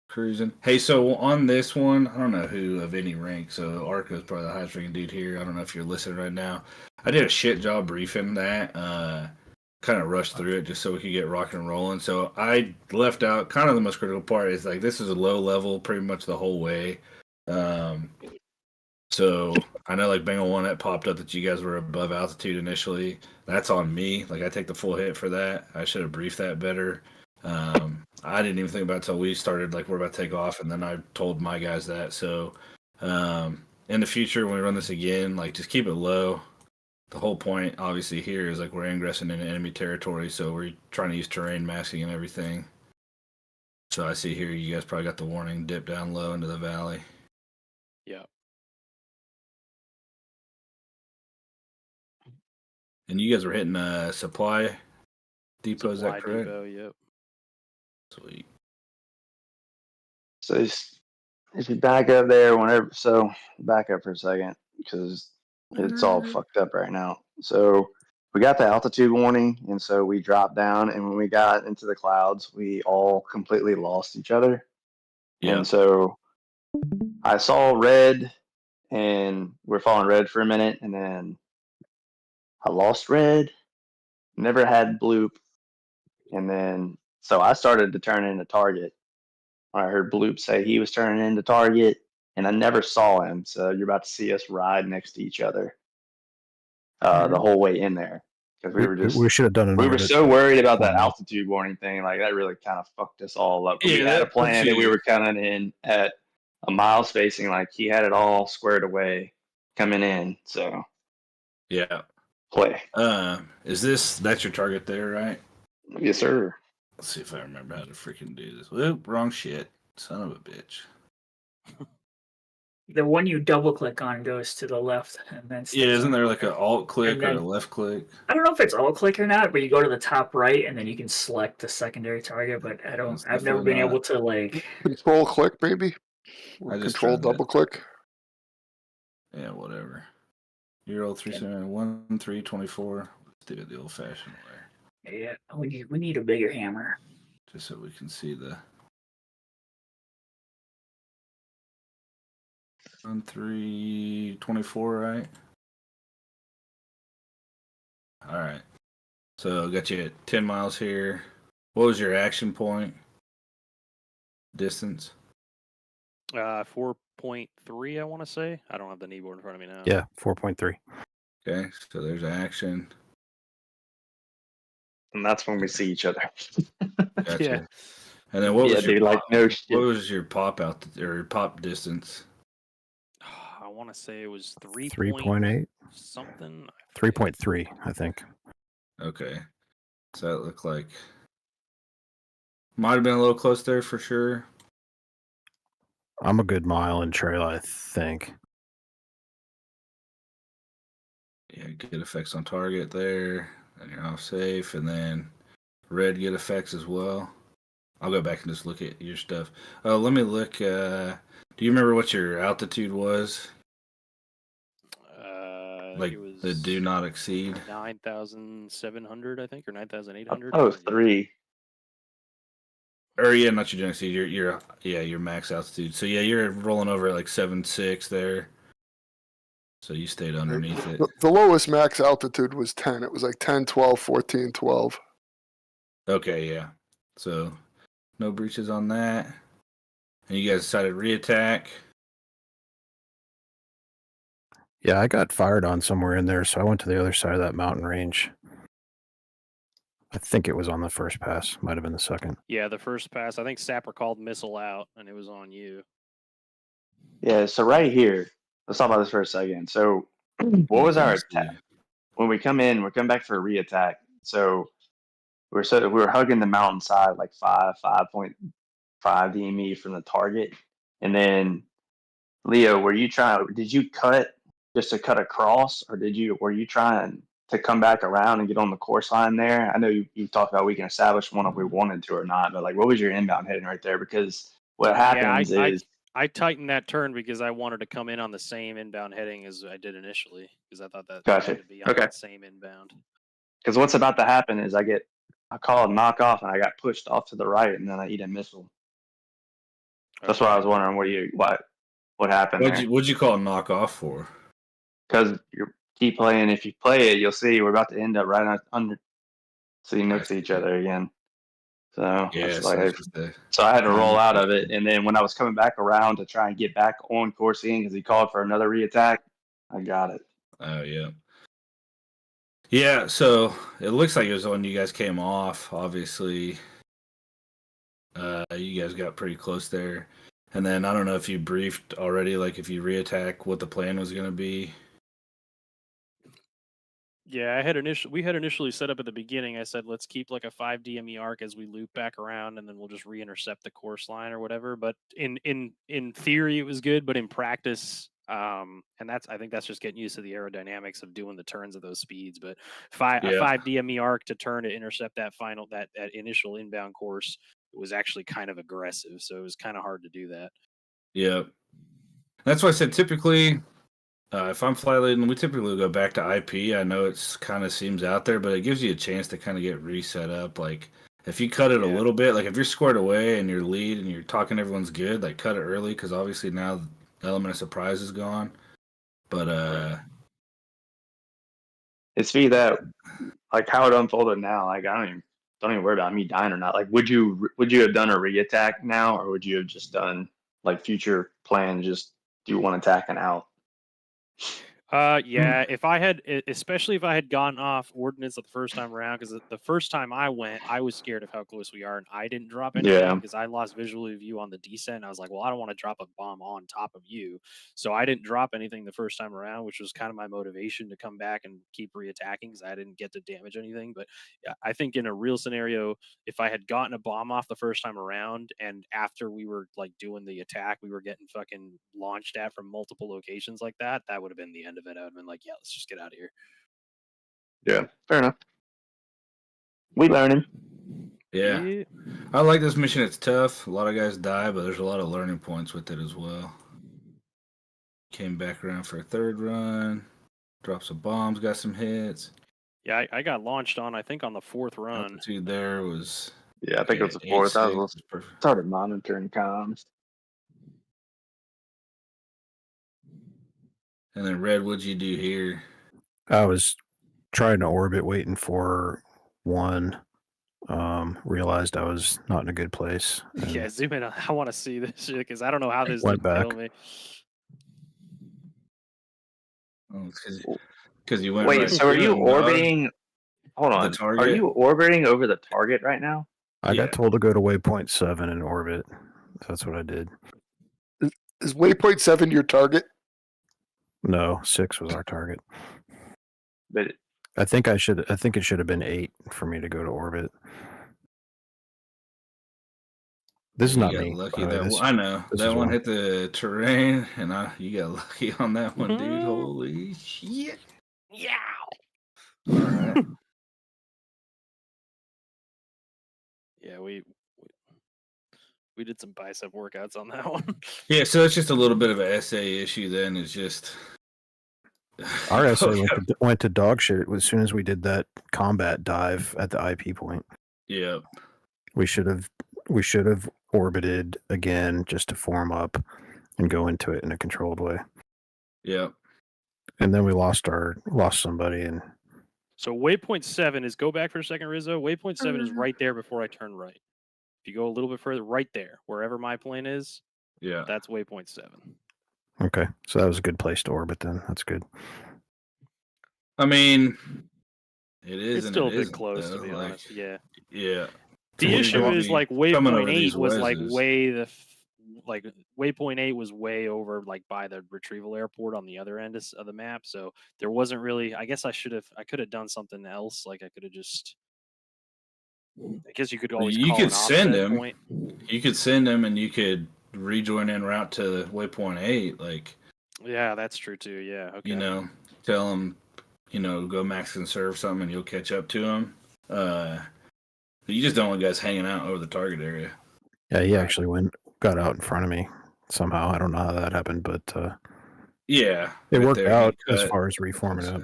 Cruising. Hey, so on this one, I don't know who of any rank, so Arco is probably the highest ranking dude here. I don't know if you're listening right now. I did a shit job briefing that. Kind of rushed through it just so we could get rocking and rolling. So I left out kind of the most critical part is like this is a low level pretty much the whole way. So I know like Bengal 1 that popped up that you guys were above altitude initially. That's on me. Like I take the full hit for that. I should have briefed that better. I didn't even think about it until we started, like, we're about to take off, and then I told my guys that. So, in the future, when we run this again, like, just keep it low. the whole point, obviously, here is like we're ingressing into enemy territory, so we're trying to use terrain masking and everything. So I see here you guys probably got the warning dip down low into the valley. Yeah. And you guys were hitting a supply depot, is that Supply correct? depot, yep. Sweet. So if you back up there, whenever, so back up for a second because it's all fucked up right now. So we got the altitude warning, and so we dropped down, and when we got into the clouds, we all completely lost each other. Yeah. And so I saw red, and we're following red for a minute, and then I lost red, never had bloop, and then so I started to turn into target. I heard bloop say he was turning into target, and I never saw him. So you're about to see us ride next to each other the whole way in there because We should have done we another. were so worried about that plan. altitude warning thing. Like that really kind of fucked us all up. Yeah, We had a that plan puts and we you- were coming in at a mile spacing. Like he had it all squared away coming in. So Yeah. play. That's your target there, right? Yes, sir. Let's see if I remember how to freaking do this. Whoop, wrong shit. Son of a bitch. The one you double click on goes to the left, and then Yeah, isn't there like an alt click and or a then- left click? I don't know if it's alt click or not, but you go to the top right, and then you can select the secondary target. But I've never definitely been not. able to like. Control click, maybe. Or I just control tried that. double click. Yeah, whatever. Euro 371 324. Let's do it the old fashioned way. Yeah, we need a bigger hammer. Just so we can see the 324, right? All right. So got you at 10 miles here. What was your action point? Distance? 4.3, I want to say. I don't have the kneeboard in front of me now. Yeah, 4.3. Okay, so there's action. And that's when we see each other. Gotcha. Yeah. And then what was your dude, like pop, no shit. what was your pop out or pop distance? I want to say it was 3.8. something. 3.3, I think. Okay. So that looked like might have been a little close there for sure. I'm a good mile in trail, I think. Yeah, get effects on target there, and you're off safe, and then red get effects as well. I'll go back and just look at your stuff. Let me look. Do you remember what your altitude was? Like it was the do not exceed. 9,700, I think, or 9,800. Oh, 3. Or yeah, not your do not exceed. Your max altitude. So yeah, you're rolling over at like 7.6 there. So you stayed underneath it. The lowest max altitude was 10. It was like 10, 12, 14, 12. Okay, yeah. So no breaches on that. And you guys decided reattack. Yeah, I got fired on somewhere in there, so I went to the other side of that mountain range. I think it was on the first pass. Might have been the second. Yeah, the first pass. I think Sapper called missile out, and it was on you. Yeah, so right here, let's talk about this for a second. So what was our attack? When we come in, we're coming back for a reattack. So we were hugging the mountainside like 5.5 DME from the target. And then Leo, did you cut just to cut across, or were you trying to come back around and get on the course line there? I know you talked about we can establish one if we wanted to or not, but like what was your inbound heading right there? Because what happens is I tightened that turn because I wanted to come in on the same inbound heading as I did initially, because I thought that Gotcha. would be on Okay. that same inbound. because what's about to happen is I call a knockoff and I got pushed off to the right and then I eat a missile. That's why I was wondering what happened there. What'd you call a knockoff for? Because you keep playing. If you play it, you'll see we're about to end up right under, sitting next to each other again. So Yeah, it's so like, that's just the- so I had to roll out of it, and then when I was coming back around to try and get back on course in because he called for another reattack, I got it. Oh yeah. Yeah, so it looks like it was when you guys came off, obviously. You guys got pretty close there. And then I don't know if you briefed already, like if you reattack, what the plan was going to be. Yeah, we had initially set up at the beginning. I said let's keep like a 5 DME arc as we loop back around, and then we'll just re-intercept the course line or whatever. But in theory, it was good, but in practice, and I think that's just getting used to the aerodynamics of doing the turns at those speeds. But a Yeah. 5 DME arc to turn to intercept that that initial inbound course, it was actually kind of aggressive, so it was kind of hard to do that. Yeah. That's why I said typically, if I'm fly leading, we typically go back to IP. I know it's kind of seems out there, but it gives you a chance to kind of get reset up. Like if you cut it a little bit, like if you're squared away and you're lead and you're talking everyone's good, like cut it early because obviously now the element of surprise is gone. But It's me that like how it unfolded now. Like I don't even worry about me dying or not. Like would you have done a re-attack now, or would you have just done like future plan, just do one attack and out? Yeah, if I had, especially if I had gotten off ordnance the first time around, because the first time I went, I was scared of how close we are, and I didn't drop anything Yeah. because I lost visual view on the descent. And I was like, well, I don't want to drop a bomb on top of you, so I didn't drop anything the first time around, which was kind of my motivation to come back and keep re-attacking because I didn't get to damage anything. But yeah, I think in a real scenario, if I had gotten a bomb off the first time around, and after we were like doing the attack, we were getting fucking launched at from multiple locations like that, that would have been the end of it. I would have been like, yeah, let's just get out of here. Yeah, fair enough. We learning. yeah, I like this mission. It's tough. A lot of guys die, but there's a lot of learning points with it as well. Came back around for a third run. Dropped some bombs. Got some hits. Yeah, I got launched on, I think, on the fourth run. Altitude there was. Yeah, I think it was the fourth. I was started monitoring comms. And then Red, what'd you do here? I was trying to orbit, waiting for one. Realized I was not in a good place. Yeah, zoom in. I want to see this shit because I don't know how this went didn't back. kill me. Oh, because you went. Wait, right so are you through it, orbiting? Hold on. The target? Are you orbiting over the target right now? I got told to go to waypoint 7 and orbit. That's what I did. Is waypoint 7 your target? No, 6 was our target. But I think it should have been 8 for me to go to orbit. This is You not got me. lucky that I know that one hit the terrain, and you got lucky on that one, dude. Holy shit! Yeah. All right. Yeah, we did some bicep workouts on that one. Yeah, so it's just a little bit of an SA issue. Then it's just our SA went to dog shit as soon as we did that combat dive at the IP point. Yeah, we should have orbited again just to form up and go into it in a controlled way. Yeah, and then we lost somebody. And so waypoint 7 is, go back for a second, Rizzo. Waypoint 7 is right there before I turn right. If you go a little bit further, right there, wherever my plane is, yeah, that's waypoint 7. Okay, so that was a good place to orbit then. That's good. I mean, it is. It's still a bit close, to be honest. Yeah. Yeah. The issue is like waypoint 8 was like way waypoint 8 was way over like by the retrieval airport on the other end of the map. So there wasn't really, I guess I could have done something else. Like I could have just, I guess you could always you call could an send offset him. point. You could send him, and you could rejoin en route to waypoint 8. Like, yeah, that's true too. Yeah, okay. You know, tell him, go max conserve something, and you'll catch up to him. You just don't want guys hanging out over the target area. Yeah, he actually got out in front of me somehow. I don't know how that happened, but yeah, it worked out as far as reforming up.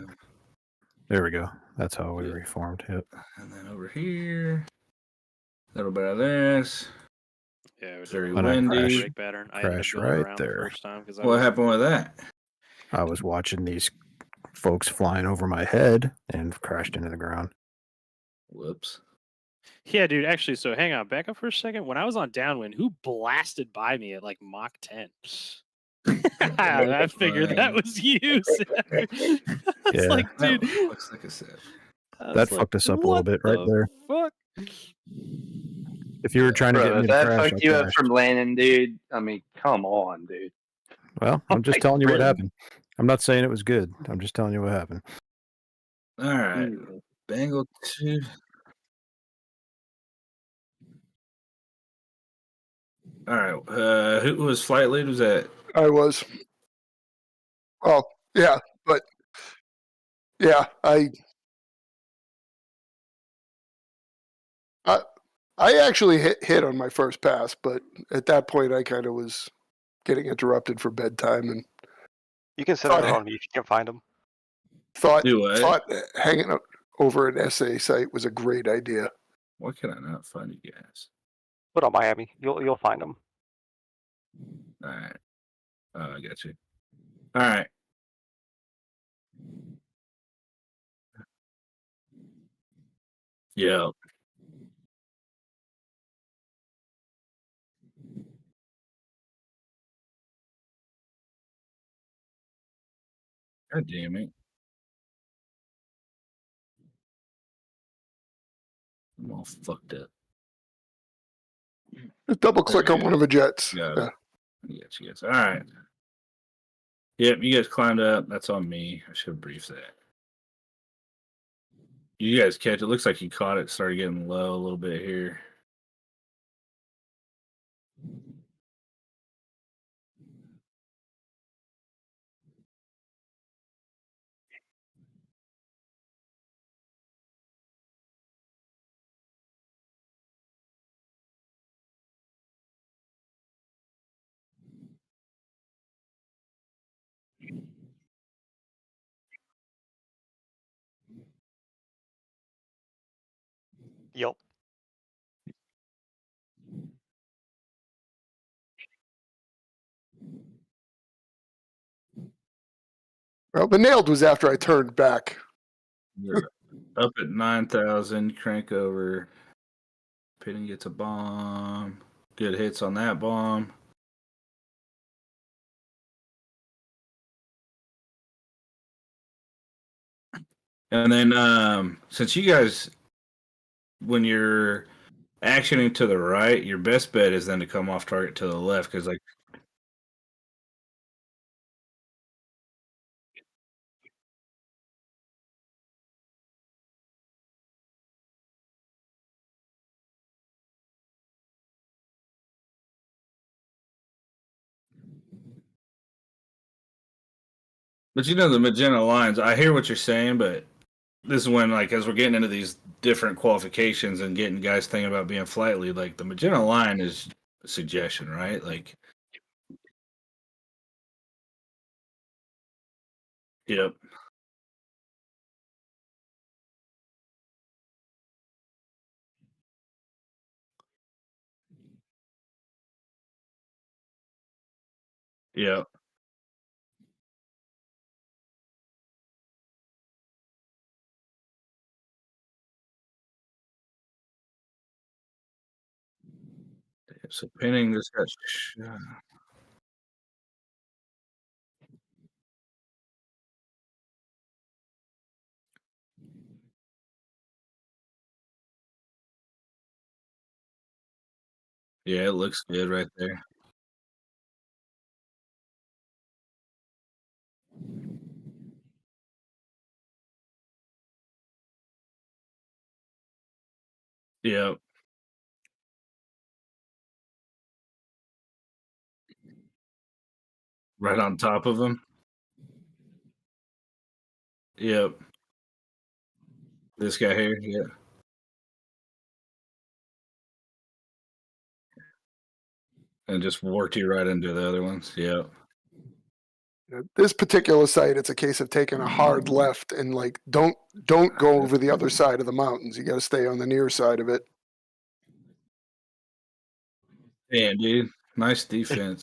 There we go. That's how we reformed. Yep. And then over here, a little bit of this. Yeah, it was very windy. Crash pattern. right there. The first time what happened with that? I was watching these folks flying over my head and crashed into the ground. Whoops. Yeah, dude. Actually, so hang on. Back up for a second. When I was on downwind, who blasted by me at like Mach 10? I figured that was you. It's like, dude. Looks like a set. That fucked us up a little bit right there. Fuck. If you were trying to get me to that crash, fucked you up from landing, dude. I mean, come on, dude. Well, I'm just telling you what happened. I'm not saying it was good. I'm just telling you what happened. All right. Bengal 2. All right. Who was flight lead? Was that? I was. Oh, yeah, but yeah, I I actually hit on my first pass, but at that point I kind of was getting interrupted for bedtime and You can send it on me if you can find them. thought Do what? thought hanging out over an SA site was a great idea. Why can I not find you guys? Put on Miami. You'll find them. All right. I got you. All right. Yeah. God damn it. I'm all fucked up. Just double click There on you one of the jets. Got Yeah. it. I got you guys. All right. Yep, you guys climbed up. That's on me. I should have briefed that. You guys catch it. Looks like you caught it. Started getting low a little bit here. Yep. Well, the nailed was after I turned back. You're up at 9,000. Crank over. Pitting gets a bomb. Good hits on that bomb. And then since you guys, when you're actioning to the right, your best bet is then to come off target to the left because like. But you know the Magenta lines. I hear what you're saying, but this is when like as we're getting into these different qualifications and getting guys thinking about being flight lead, like the Magenta line is a suggestion, right? Like. Yep. Yep. So pinning this guy. Yeah, it looks good right there. Yep. Right on top of him. Yep. This guy here. Yeah. And just worked you right into the other ones. Yep. This particular site, it's a case of taking a hard left and like don't go over the other side of the mountains. You got to stay on the near side of it. Damn, dude. Nice defense.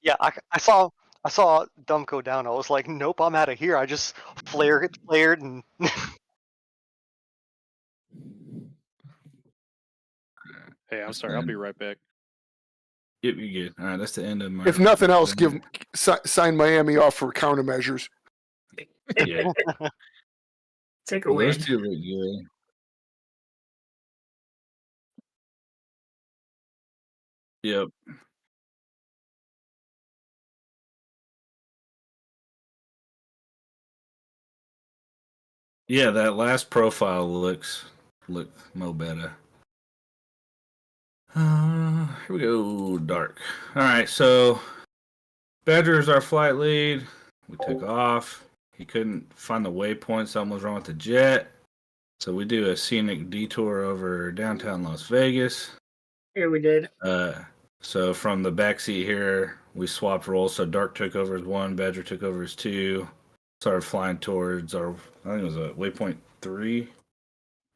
Yeah, I saw Dumb go down. I was like, nope, I'm out of here. I just flared and. Hey, I'm sorry. I'll be right back. Yep, you good. All right, that's the end of my. If nothing else, sign Miami off for countermeasures. Yeah. Take a Well, those win. two look good. Yep. Yeah, that last profile looks mo better. Here we go, dark. All right, so Badger is our flight lead. We took off. He couldn't find the waypoint. Something was wrong with the jet. So we do a scenic detour over downtown Las Vegas. Yeah, we did. So from the back seat here, we swapped roles. So Dark took over as 1, Badger took over as 2. Started flying towards our, I think it was a waypoint 3.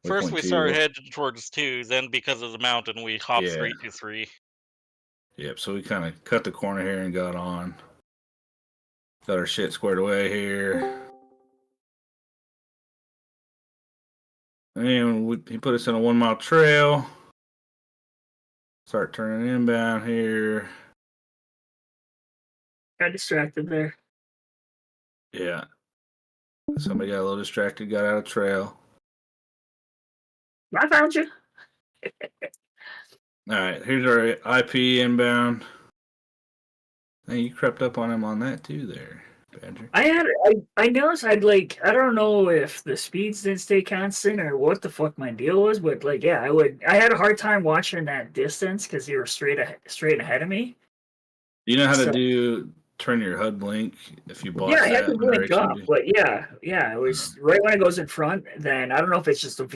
First, Waypoint we 2. started heading towards 2. Then, because of the mountain, we hopped Yeah. straight to 3. Yep. So we kind of cut the corner here and got on. Got our shit squared away here. And he put us in a 1 mile trail. Start turning inbound here. Got distracted there. Yeah. Somebody got a little distracted, got out of trail. I found you. All right, here's our IP inbound. Hey, you crept up on him on that too there, Badger. I noticed I don't know if the speeds didn't stay constant or what the fuck my deal was, but like yeah, I had a hard time watching that distance because you were straight ahead of me. You know how to turn your HUD blink if you bought Yeah, I had that to blink up, but yeah, it was right when it goes in front. Then I don't know if it's just a